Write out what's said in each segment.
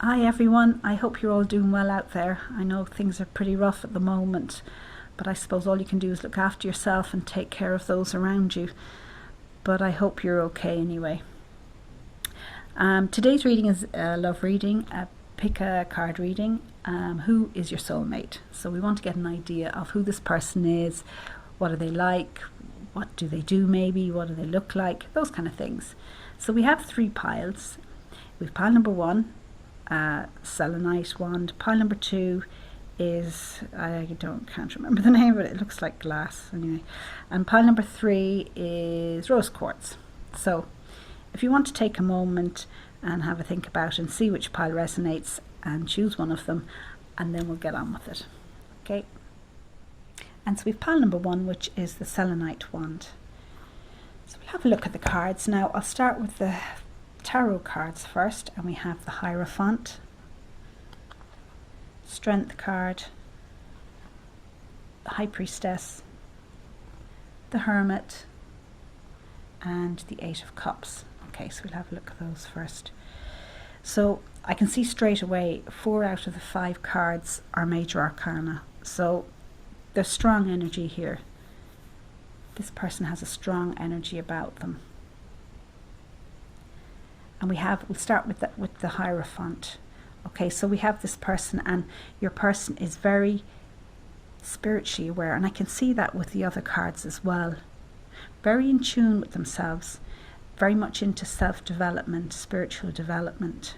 Hi everyone, I hope you're all doing well out there. I know things are pretty rough at the moment, but I suppose all you can do is look after yourself and take care of those around you. But I hope you're okay anyway. Today's reading is a love reading, a pick a card reading. Who is your soulmate? So we want to get an idea of who this person is, what are they like, what do they do maybe, what do they look like, those kind of things. So we have 3 piles. We have pile number 1, selenite wand. Pile number 2 is, can't remember the name, but it looks like glass anyway. And pile number 3 is rose quartz. So if you want to take a moment and have a think about and see which pile resonates and choose one of them, and then we'll get on with it. Okay. And so we've pile number 1, which is the selenite wand. So we'll have a look at the cards now. I'll start with the tarot cards first, and we have the Hierophant, Strength card, the High Priestess, the Hermit, and the 8 of Cups. Okay, so we'll have a look at those first. So I can see straight away 4 out of the 5 cards are major arcana. So there's strong energy here. This person has a strong energy about them. And we'll start with the Hierophant. Okay, so we have this person, and your person is very spiritually aware, and I can see that with the other cards as well. Very in tune with themselves, very much into self-development, spiritual development.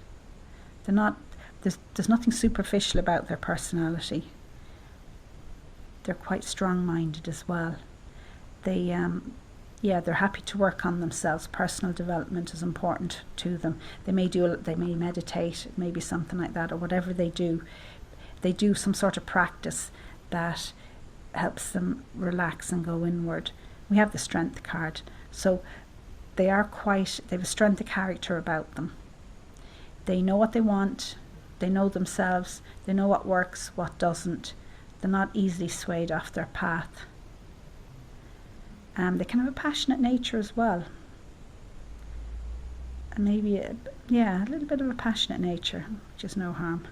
They're not, there's nothing superficial about their personality. They're quite strong-minded as well. They're happy to work on themselves. Personal development is important to them. They may meditate, maybe something like that, or whatever they do some sort of practice that helps them relax and go inward. We have the Strength card. So they have a strength of character about them. They know what they want. They know themselves. They know what works, what doesn't. They're not easily swayed off their path. They can have a passionate nature as well. And maybe, a little bit of a passionate nature, which is no harm.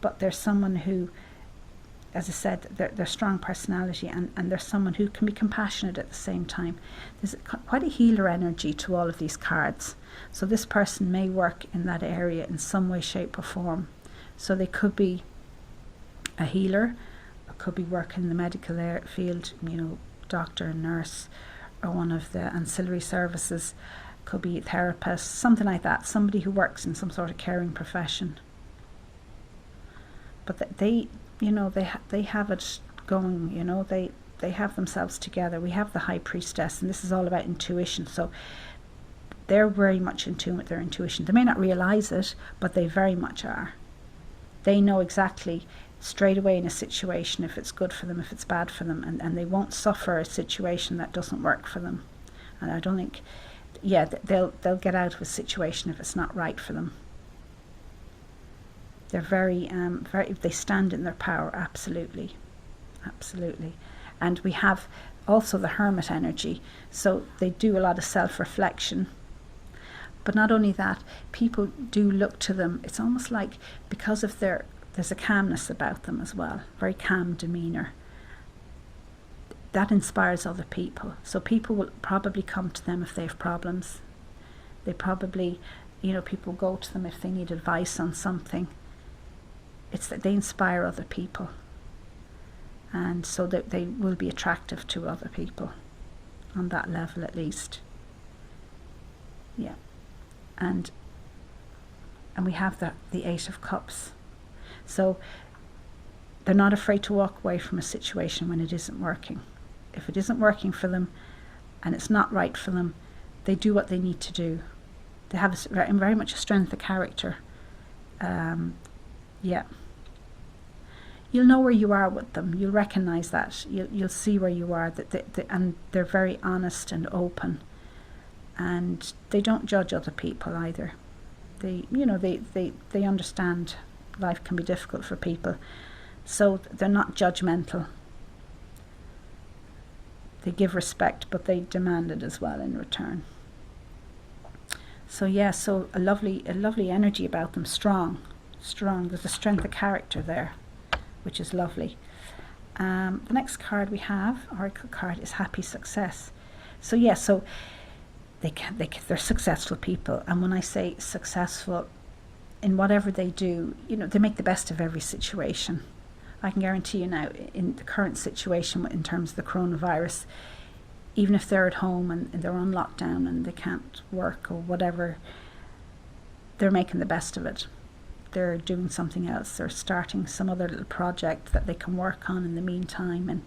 But there's someone who, as I said, they're strong personality, and there's someone who can be compassionate at the same time. There's quite a healer energy to all of these cards. So this person may work in that area in some way, shape or form. So they could be a healer, could be working in the medical field, doctor, nurse, or one of the ancillary services, could be a therapist, something like that, somebody who works in some sort of caring profession. But they have it going, they have themselves together. We have the High Priestess, and this is all about intuition. So they're very much in tune with their intuition. They may not realize it, but they very much are. They know exactly straight away in a situation if it's good for them, if it's bad for them, and they won't suffer a situation that doesn't work for them. And I don't think, they'll get out of a situation if it's not right for them. They're very, they stand in their power, absolutely. And we have also the Hermit energy, so they do a lot of self-reflection. But not only that, people do look to them. It's almost like because of there's a calmness about them as well, very calm demeanour. That inspires other people. So people will probably come to them if they have problems. They probably, people go to them if they need advice on something. It's that they inspire other people. And so that they will be attractive to other people on that level at least. Yeah. And we have the 8 of Cups. So they're not afraid to walk away from a situation when it isn't working. If it isn't working for them and it's not right for them, they do what they need to do. They have very much a strength of character. You'll know where you are with them. You'll recognize that. You'll see where you are. And they're very honest and open. And they don't judge other people either. They understand life can be difficult for people, so they're not judgmental. They give respect, but they demand it as well in return. So yeah, so a lovely energy about them, strong. There's a strength of character there, which is lovely. The next card we have, Oracle card, is Happy Success. So yeah, so they're successful people, and when I say successful in whatever they do, they make the best of every situation. I can guarantee you now, in the current situation in terms of the coronavirus, even if they're at home and they're on lockdown and they can't work or whatever, they're making the best of it. They're doing something else. They're starting some other little project that they can work on in the meantime, and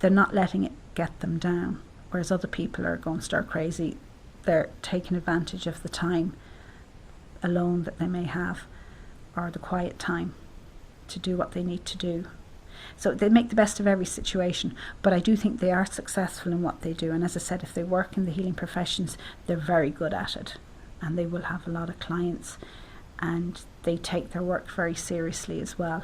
they're not letting it get them down. Whereas other people are going stir crazy. They're taking advantage of the time alone that they may have, or the quiet time, to do what they need to do. So they make the best of every situation, but I do think they are successful in what they do. And as I said, if they work in the healing professions, they're very good at it, and they will have a lot of clients, and they take their work very seriously as well.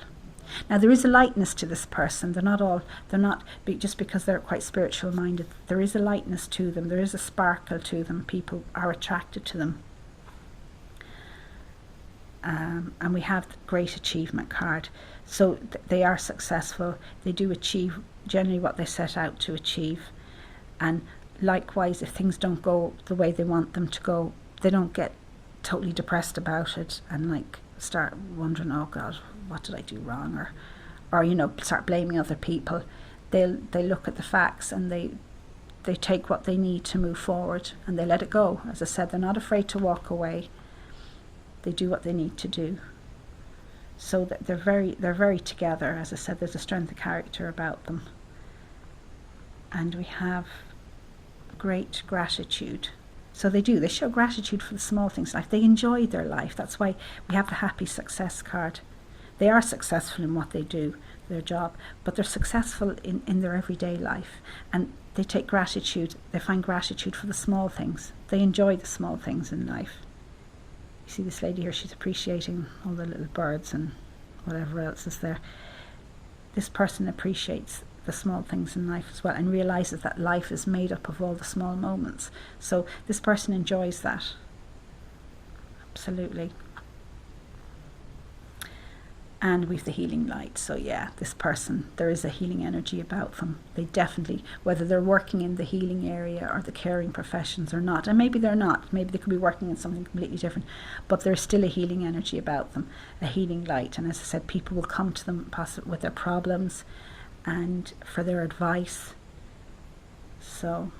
Now there is a lightness to this person. They're not just because they're quite spiritual minded. There is a lightness to them. There is a sparkle to them. People are attracted to them. And we have the Great Achievement card. So they are successful. They do achieve generally what they set out to achieve. And likewise, if things don't go the way they want them to go, they don't get totally depressed about it and start wondering, oh God, what did I do wrong? Or start blaming other people. They look at the facts and they take what they need to move forward, and they let it go. As I said, they're not afraid to walk away. They do what they need to do. So that they're very together. As I said, there's a strength of character about them. And we have great gratitude. So they show gratitude for the small things in life. They enjoy their life. That's why we have the Happy Success card. They are successful in what they do, their job, but they're successful in their everyday life. And they take gratitude. They find gratitude for the small things. They enjoy the small things in life. You see this lady here, she's appreciating all the little birds and whatever else is there. This person appreciates the small things in life as well, and realizes that life is made up of all the small moments. So this person enjoys that. Absolutely. And with the healing light. So yeah, this person, there is a healing energy about them. They definitely, whether they're working in the healing area or the caring professions or not, and maybe they're not, maybe they could be working in something completely different, but there's still a healing energy about them, a healing light. And as I said, people will come to them possibly with their problems and for their advice. So,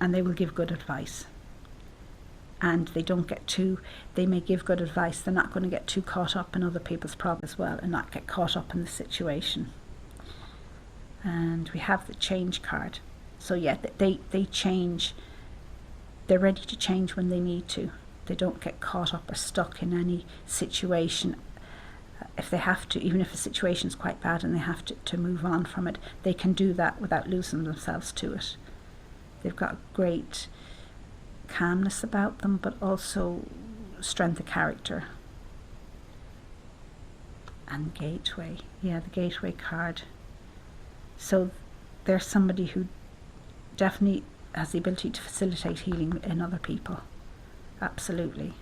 and they will give good advice. And they may give good advice. They're not going to get too caught up in other people's problems as well, and not get caught up in the situation. And we have the change card. So yeah, they change. They're ready to change when they need to. They don't get caught up or stuck in any situation. If they have to, even if the situation is quite bad and they have to move on from it, they can do that without losing themselves to it. They've got great calmness about them, but also strength of character. And gateway, yeah, the gateway card. So there's somebody who definitely has the ability to facilitate healing in other people. Absolutely.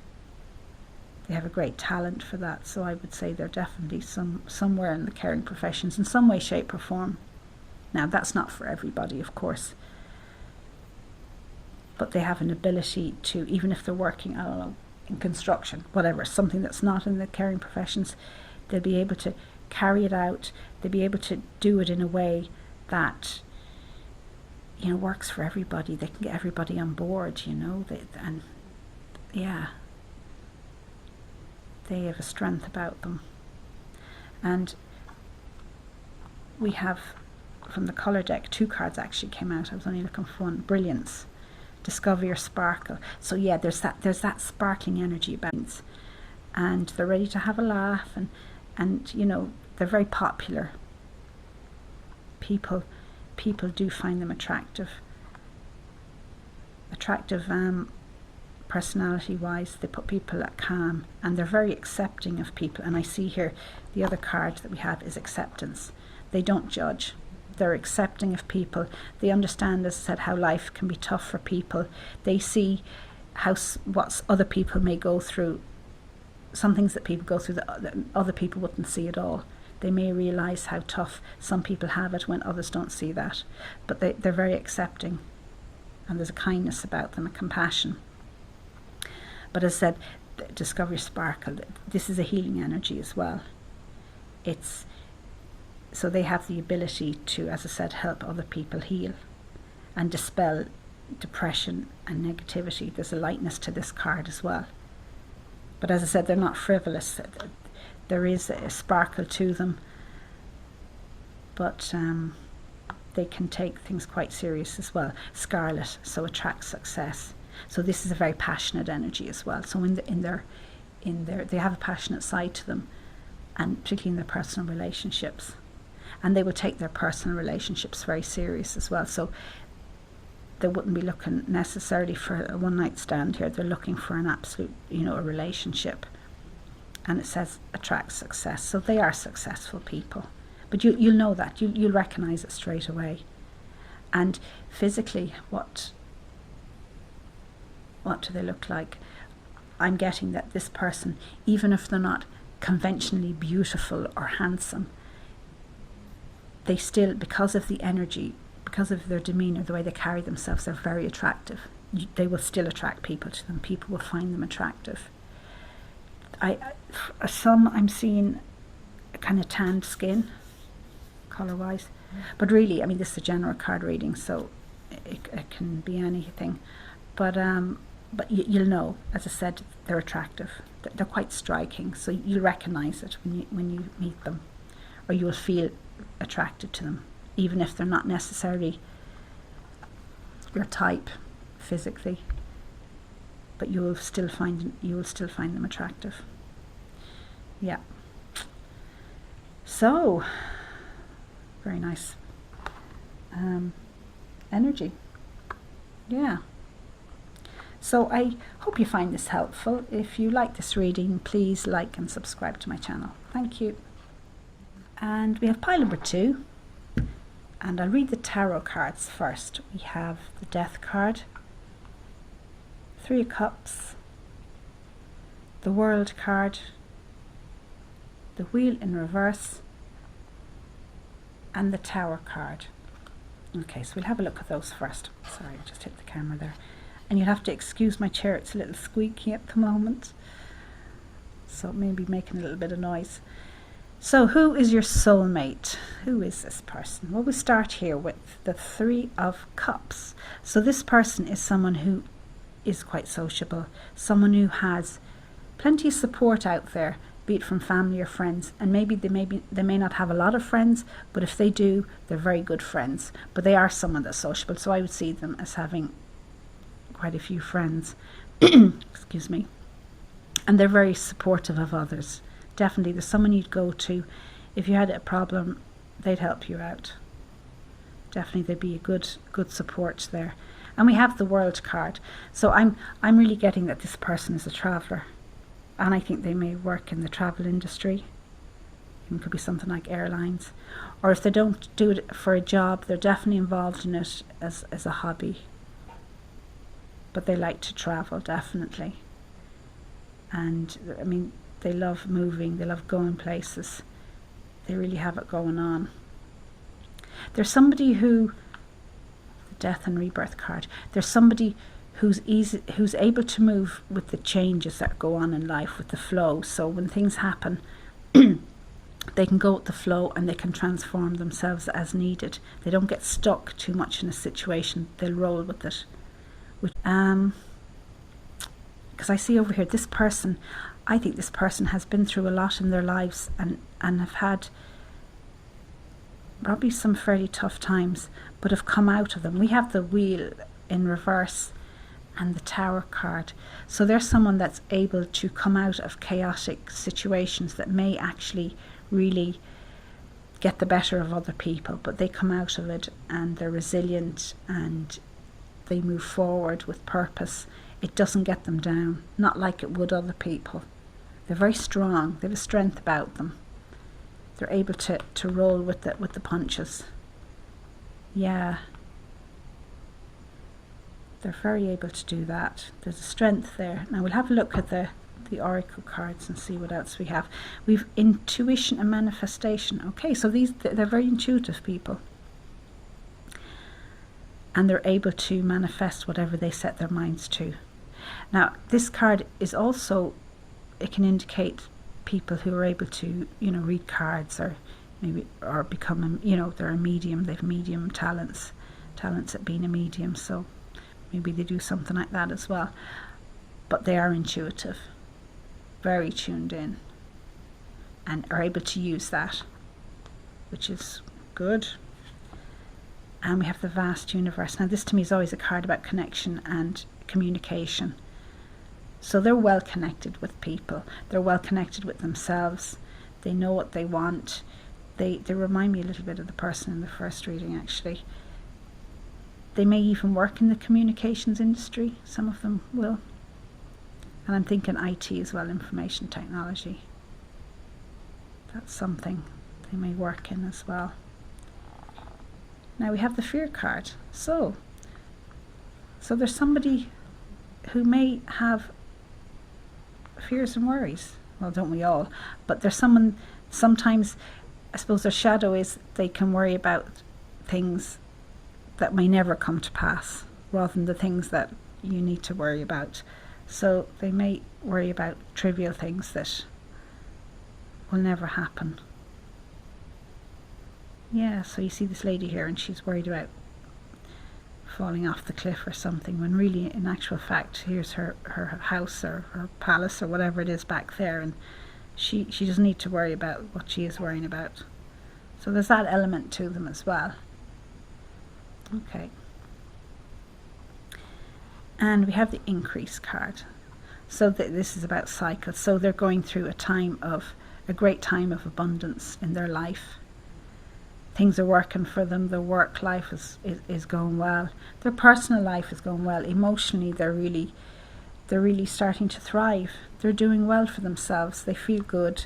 They have a great talent for that. So I would say they're definitely somewhere in the caring professions in some way, shape or form. Now that's not for everybody, of course, but they have an ability to, even if they're working, I don't know, in construction, whatever, something that's not in the caring professions, they'll be able to carry it out. They'll be able to do it in a way that, works for everybody. They can get everybody on board, and yeah, they have a strength about them. And we have, from the colour deck, 2 cards actually came out. I was only looking for one. Brilliance. Discover your sparkle. So yeah, there's that sparkling energy about it. And they're ready to have a laugh, and they're very popular. People do find them attractive personality wise. They put people at calm, and they're very accepting of people. And I see here the other card that we have is acceptance. They don't judge. They're accepting of people. They understand, as I said, how life can be tough for people. They see what other people may go through, some things that people go through that other people wouldn't see at all. They may realise how tough some people have it when others don't see that. But they're very accepting, and there's a kindness about them, a compassion. But as I said, discover your sparkle. This is a healing energy as well. So they have the ability to, as I said, help other people heal and dispel depression and negativity. There's a lightness to this card as well. But as I said, they're not frivolous. There is a sparkle to them, but they can take things quite serious as well. Scarlet, so attract success. So this is a very passionate energy as well. So they have a passionate side to them, and particularly in their personal relationships. And they will take their personal relationships very serious as well. So they wouldn't be looking necessarily for a one-night stand here. They're looking for an absolute, a relationship. And it says attract success. So they are successful people. But you'll know that. You'll recognise it straight away. And physically, what do they look like? I'm getting that this person, even if they're not conventionally beautiful or handsome, they still, because of the energy, because of their demeanour, the way they carry themselves, they're very attractive. They will still attract people to them. People will find them attractive. Some I'm seeing a kind of tanned skin, colour-wise. But really, I mean, this is a general card reading, so it can be anything. But you'll know, as I said, they're attractive. They're quite striking, so you'll recognise it when you meet them, or you will feel attracted to them, even if they're not necessarily your type physically. But you will still find them attractive. Yeah. So very nice energy. Yeah. So I hope you find this helpful. If you like this reading, please like and subscribe to my channel. Thank you. And we have pile number 2. And I'll read the tarot cards first. We have the Death card, 3 of Cups, the World card, the Wheel in reverse, and the Tower card. Okay, so we'll have a look at those first. Sorry, I just hit the camera there. And you'll have to excuse my chair, it's a little squeaky at the moment, so it may be making a little bit of noise. So who is your soulmate? Who is this person? Well, we start here with the 3 of Cups. So this person is someone who is quite sociable, someone who has plenty of support out there, be it from family or friends, and maybe they may not have a lot of friends, but if they do, they're very good friends. But they are someone that's sociable, so I would see them as having quite a few friends. Excuse me. And they're very supportive of others. Definitely, there's someone you'd go to if you had a problem. They'd help you out. Definitely, there'd be a good support there. And we have the World card. So I'm really getting that this person is a traveller, and I think they may work in the travel industry. It could be something like airlines, or if they don't do it for a job, they're definitely involved in it as a hobby. But they like to travel, definitely. And I mean, they love moving, they love going places. They really have it going on. There's somebody who, the Death and Rebirth card, there's somebody who's able to move with the changes that go on in life, with the flow. So when things happen, they can go with the flow and they can transform themselves as needed. They don't get stuck too much in a situation, they'll roll with it. Because I see over here, this person, I think this person has been through a lot in their lives and have had probably some fairly tough times, but have come out of them. We have the Wheel in reverse and the Tower card. So there's someone that's able to come out of chaotic situations that may actually really get the better of other people, but they come out of it and they're resilient and they move forward with purpose. It doesn't get them down, not like it would other people. They're very strong, they have a strength about them. They're able to roll with the punches. Yeah. they're very able to do that. There's a strength there. Now we'll have a look at the oracle cards and see what else we have. We've intuition and manifestation. Okay, so they're very intuitive people, and they're able to manifest whatever they set their minds to. Now this card is also, it can indicate people who are able to, read cards, or maybe, or become, they're a medium. They've medium talents at being a medium, so maybe they do something like that as well. But they are intuitive, very tuned in, and are able to use that, which is good. And we have the vast universe. Now this to me is always a card about connection and communication. So they're well connected with people. They're well connected with themselves. They know what they want. They remind me a little bit of the person in the first reading, actually. They may even work in the communications industry. Some of them will. And I'm thinking IT as well, information technology. That's something they may work in as well. Now we have the fear card. So there's somebody who may have fears and worries. Well, don't we all? But there's someone, sometimes, I suppose their shadow is they can worry about things that may never come to pass, rather than the things that you need to worry about. So they may worry about trivial things that will never happen. Yeah, so you see this lady here, and she's worried about falling off the cliff or something, when really, in actual fact, here's her house or her palace or whatever it is back there, and she doesn't need to worry about what she is worrying about. So there's that element to them as well. Okay. And we have the increase card. So this is about cycles. So they're going through a great time of abundance in their life. Things are working for them. Their work life is going well. Their personal life is going well. Emotionally, they're really starting to thrive. They're doing well for themselves. They feel good.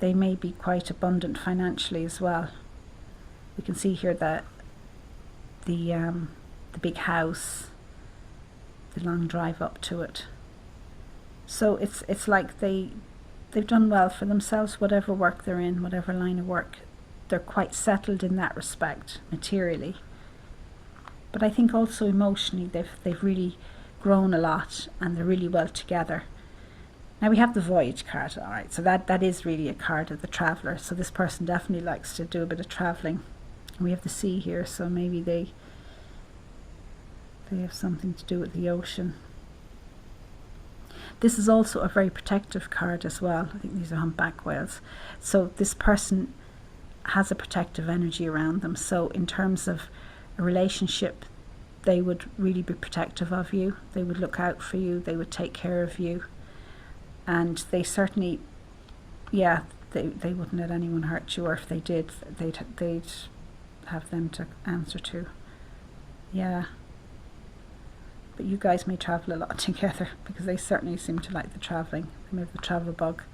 They may be quite abundant financially as well. We can see here that the big house, the long drive up to it. So it's like they've done well for themselves, whatever work they're in, whatever line of work. They're quite settled in that respect, materially. But I think also emotionally they've really grown a lot, and they're really well together. Now we have the voyage card. All right, so that is really a card of the traveller. So this person definitely likes to do a bit of travelling. And we have the sea here, so maybe they have something to do with the ocean. This is also a very protective card as well. I think these are humpback whales. So this person has a protective energy around them. So in terms of a relationship, they would really be protective of you. They would look out for you. They would take care of you. And they certainly, they wouldn't let anyone hurt you, or if they did, they'd have them to answer to. Yeah. But you guys may travel a lot together, because they certainly seem to like the travelling. They may have the travel bug.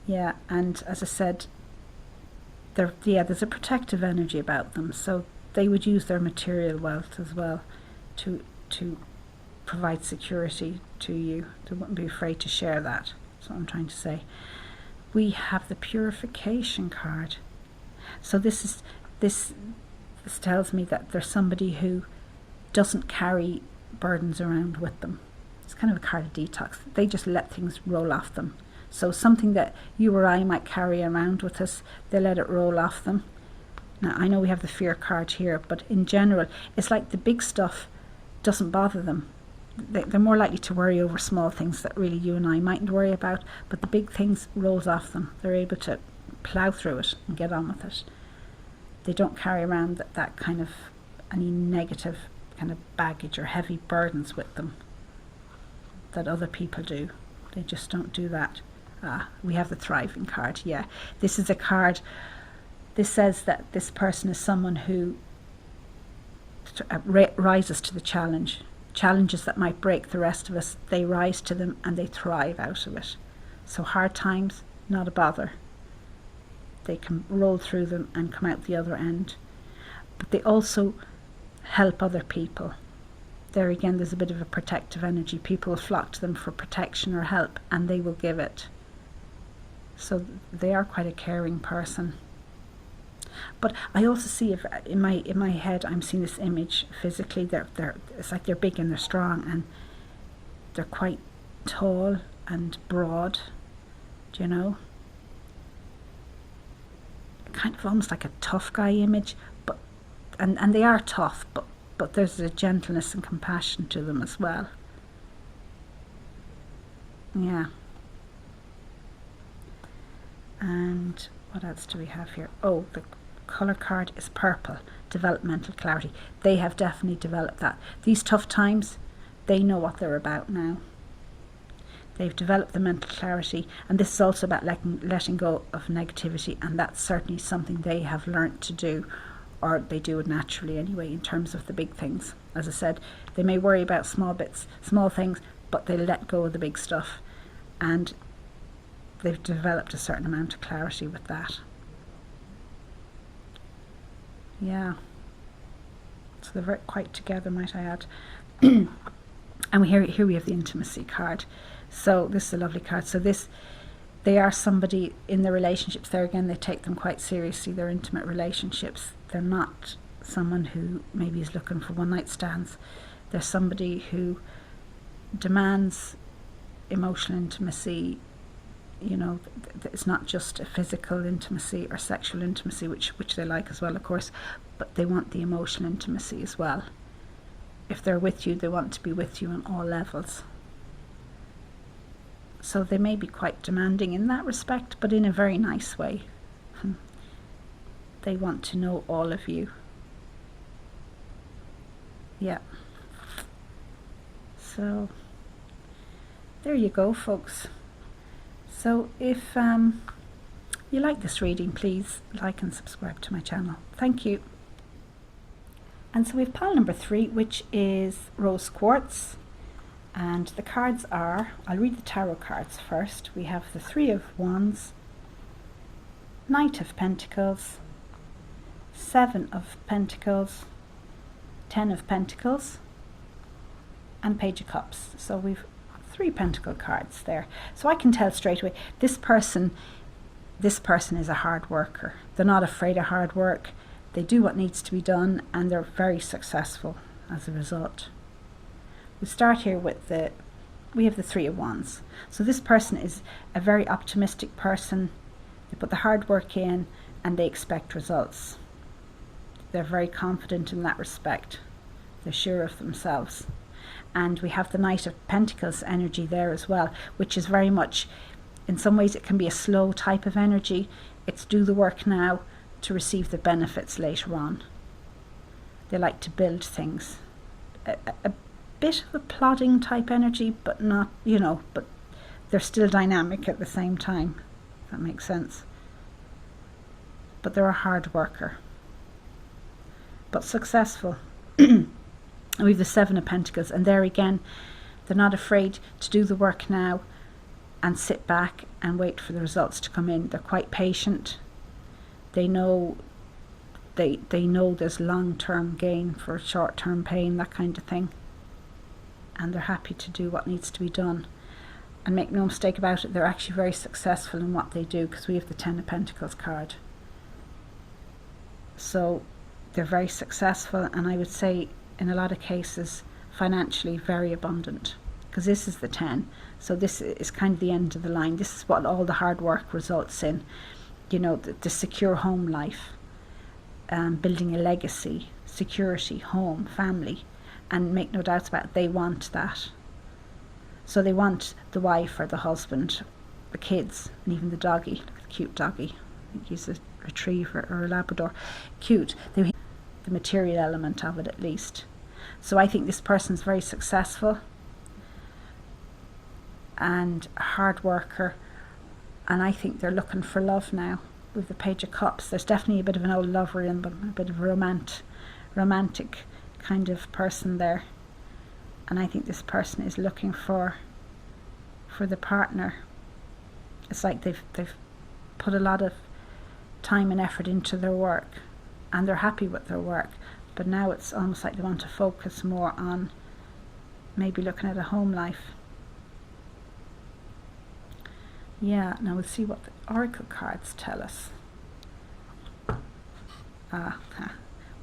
Yeah, and as I said, there's a protective energy about them. So they would use their material wealth as well to provide security to you. They wouldn't be afraid to share that. That's what I'm trying to say. We have the purification card. So this tells me that there's somebody who doesn't carry burdens around with them. It's kind of a card of detox. They just let things roll off them. So something that you or I might carry around with us, they let it roll off them. Now I know we have the fear card here, but in general, it's like the big stuff doesn't bother them. They're more likely to worry over small things that really you and I mightn't worry about, but the big things rolls off them. They're able to plough through it and get on with it. They don't carry around that kind of any negative kind of baggage or heavy burdens with them that other people do. They just don't do that. We have the thriving card. Yeah, this is a card. This says that this person is someone who rises to the challenge. Challenges that might break the rest of us, they rise to them and they thrive out of it. So hard times, not a bother. They can roll through them and come out the other end. But they also help other people. There again, there's a bit of a protective energy. People will flock to them for protection or help, and they will give it. So they are quite a caring person. But I also see, if in my head, I'm seeing this image physically. It's like they're big and they're strong, and they're quite tall and broad. Do you know? Kind of almost like a tough guy image, but and they are tough, but there's a gentleness and compassion to them as well. Yeah. And what else do we have here? Oh, the colour card is purple, developmental clarity. They have definitely developed that. These tough times, they know what they're about now. They've developed the mental clarity, and this is also about letting go of negativity, and that's certainly something they have learnt to do, or they do it naturally anyway, in terms of the big things. As I said, they may worry about small bits, small things, but they let go of the big stuff, and they've developed a certain amount of clarity with that. Yeah. So they're very quite together, might I add. And here we have the intimacy card. So this is a lovely card. So they are somebody in their relationships. There again, they take them quite seriously, their intimate relationships. They're not someone who maybe is looking for one night stands. They're somebody who demands emotional intimacy. You know, it's not just a physical intimacy or sexual intimacy, which they like as well, of course, but they want the emotional intimacy as well. If they're with you, they want to be with you on all levels. So they may be quite demanding in that respect, but in a very nice way. They want to know all of you. Yeah. So there you go, folks. So if you like this reading, please like and subscribe to my channel. Thank you. And so we have pile number 3, which is rose quartz. And the cards are, I'll read the tarot cards first. We have the 3 of Wands, Knight of Pentacles, 7 of Pentacles, 10 of Pentacles, and Page of Cups. So we've 3 pentacle cards there. So I can tell straight away, this person is a hard worker. They're not afraid of hard work. They do what needs to be done, and they're very successful as a result. We start here with we have the 3 of Wands. So this person is a very optimistic person. They put the hard work in and they expect results. They're very confident in that respect. They're sure of themselves. And we have the Knight of Pentacles energy there as well, which is very much, in some ways it can be a slow type of energy. It's do the work now to receive the benefits later on. They like to build things. A bit of a plodding type energy, but not, but they're still dynamic at the same time, if that makes sense. But they're a hard worker, but successful. And we have the 7 of Pentacles, and there again, they're not afraid to do the work now and sit back and wait for the results to come in. They're quite patient. They know there's long-term gain for short-term pain, that kind of thing. And they're happy to do what needs to be done. And make no mistake about it, they're actually very successful in what they do, because we have the 10 of Pentacles card. So they're very successful, and I would say in a lot of cases financially very abundant, because this is the 10. So this is kind of the end of the line. This is what all the hard work results in. The secure home life, building a legacy, security, home, family. And make no doubts about it, they want that. So they want the wife or the husband, the kids, and even the doggy. Look at the cute doggy. I think he's a retriever or a Labrador. Cute. The material element of it, at least. So I think this person's very successful and a hard worker, and I think they're looking for love now. With the Page of Cups, there's definitely a bit of an old lover in them, a bit of a romantic kind of person there, and I think this person is looking for the partner. It's like they've put a lot of time and effort into their work, and they're happy with their work, but now it's almost like they want to focus more on maybe looking at a home life. Yeah, now we'll see what the oracle cards tell us.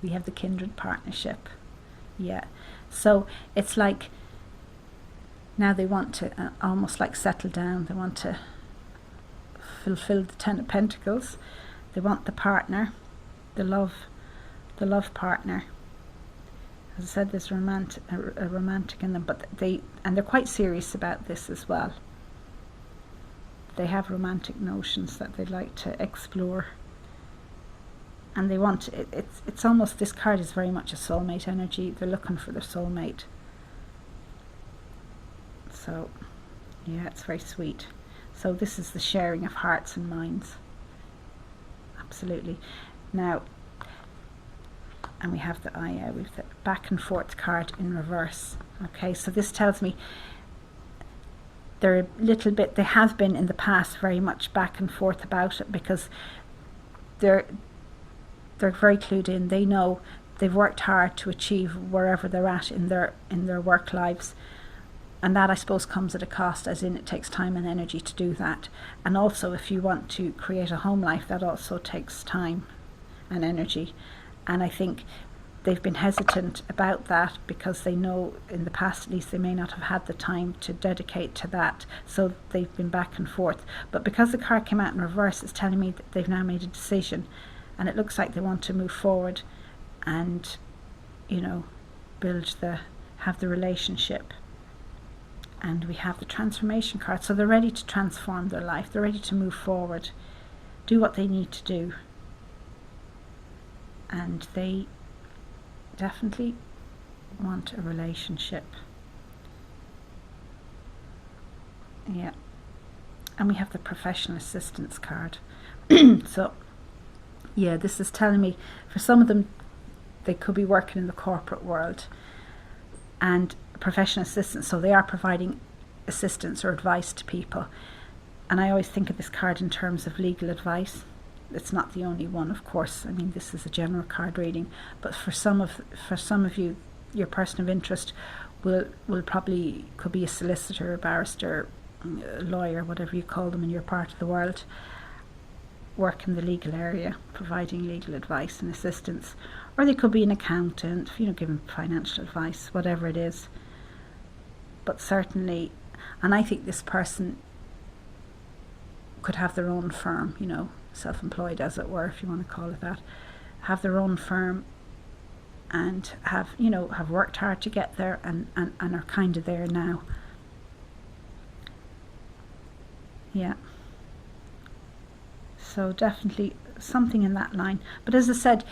We have the kindred partnership. Yeah, so it's like now they want to almost like settle down. They want to fulfill the Ten of Pentacles. They want the partner, the love partner. As I said, there's a romantic in them, but they're quite serious about this as well. They have romantic notions that they'd like to explore, and they want it's almost, this card is very much a soulmate energy. They're looking for their soulmate. So yeah, it's very sweet. So this is the sharing of hearts and minds. Absolutely. Now, and we have the we've the back and forth card in reverse. Okay, so this tells me they're a little bit, they have been in the past very much back and forth about it, because they're very clued in. They know they've worked hard to achieve wherever they're at in their work lives, and that, I suppose, comes at a cost, as in it takes time and energy to do that. And also, if you want to create a home life, that also takes time and energy. And I think they've been hesitant about that because they know in the past, at least, they may not have had the time to dedicate to that. So they've been back and forth. But because the card came out in reverse, it's telling me that they've now made a decision, and it looks like they want to move forward and, you know, have the relationship. And we have the transformation card. So they're ready to transform their life. They're ready to move forward, do what they need to do. And they definitely want a relationship. Yeah. And we have the professional assistance card. So yeah, this is telling me, for some of them, they could be working in the corporate world and professional assistance, so they are providing assistance or advice to people. And I always think of this card in terms of legal advice. It's not the only one, of course. I mean, this is a general card reading, but for some of you, your person of interest will probably could be a solicitor, a barrister, a lawyer, whatever you call them in your part of the world, work in the legal area, providing legal advice and assistance. Or they could be an accountant, you know, giving financial advice, whatever it is. But certainly, and I think this person could have their own firm, you know, self-employed, as it were, if you want to call it that, have their own firm and have worked hard to get there and are kind of there now. Yeah. So definitely something in that line. But as I said,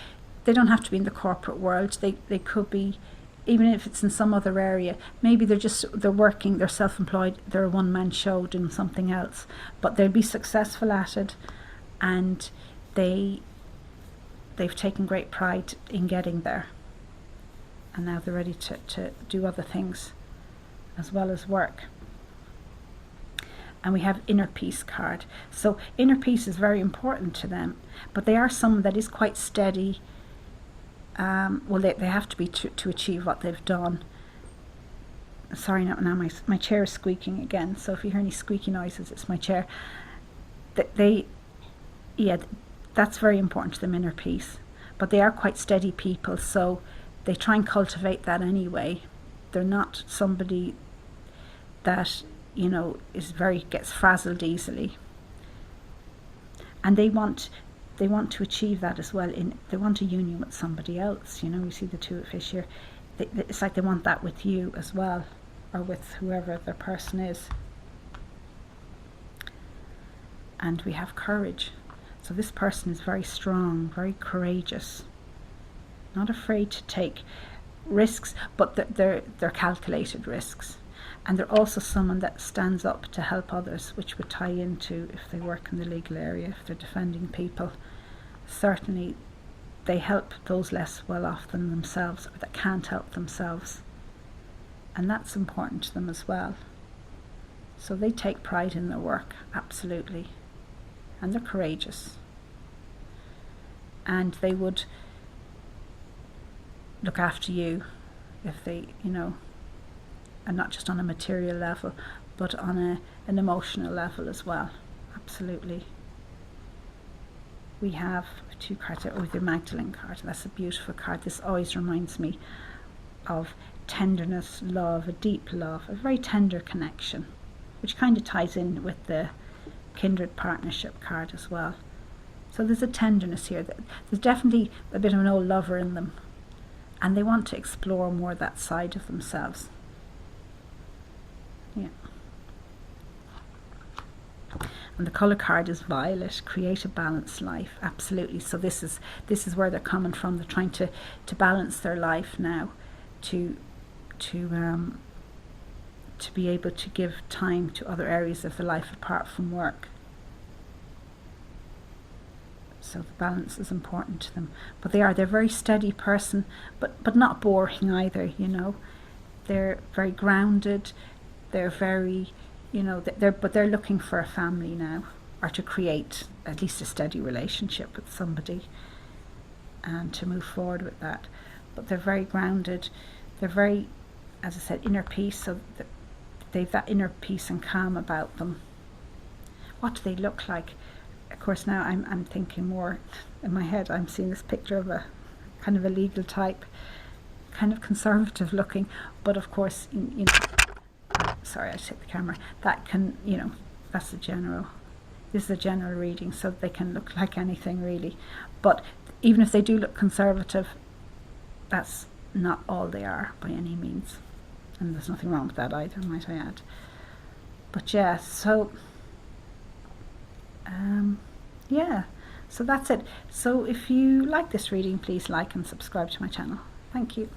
they don't have to be in the corporate world. They could be, even if it's in some other area, maybe they're working, they're self-employed, they're a one-man show doing something else, but they'll be successful at it, and they've taken great pride in getting there, and now they're ready to do other things as well as work. And we have inner peace card. So inner peace is very important to them, but they are someone that is quite steady. Well, they have to be to achieve what they've done. Sorry, now my chair is squeaking again, so if you hear any squeaky noises, it's my chair. That's very important to them, inner peace. But they are quite steady people, so they try and cultivate that anyway. They're not somebody that, you know, gets frazzled easily. And they want to achieve that as well. They want a union with somebody else. You know, you see the two of fish here. It's like they want that with you as well, or with whoever their person is. And we have courage. So this person is very strong, very courageous, not afraid to take risks, but they're calculated risks. And they're also someone that stands up to help others, which would tie into if they work in the legal area, if they're defending people. Certainly they help those less well off than themselves, or that can't help themselves. And that's important to them as well. So they take pride in their work, absolutely. And they're courageous. And they would look after you, if they, you know, and not just on a material level, but on an emotional level as well. Absolutely. We have 2 cards with the Magdalene card. That's a beautiful card. This always reminds me of tenderness, love, a deep love, a very tender connection, which kind of ties in with the kindred partnership card as well. So there's a tenderness here. There's definitely a bit of an old lover in them, and they want to explore more that side of themselves. Yeah. And the colour card is violet. Create a balanced life. Absolutely. So this is where they're coming from. They're trying to balance their life now, to be able to give time to other areas of their life apart from work. So the balance is important to them. But they're a very steady person, but not boring either, you know. They're very grounded. They're very, you know, they're looking for a family now, or to create at least a steady relationship with somebody and to move forward with that. But they're very grounded. They're very, as I said, inner peace. So they've that inner peace and calm about them. What do they look like? Of course, now I'm thinking more in my head. I'm seeing this picture of a kind of a legal type, kind of conservative looking, but of course, you know, sorry, I take the camera. That can, you know, that's the general. This is a general reading, so they can look like anything really. But even if they do look conservative, that's not all they are by any means, and there's nothing wrong with that either, might I add. But yeah, so yeah, so that's it. So if you like this reading, please like and subscribe to my channel. Thank you.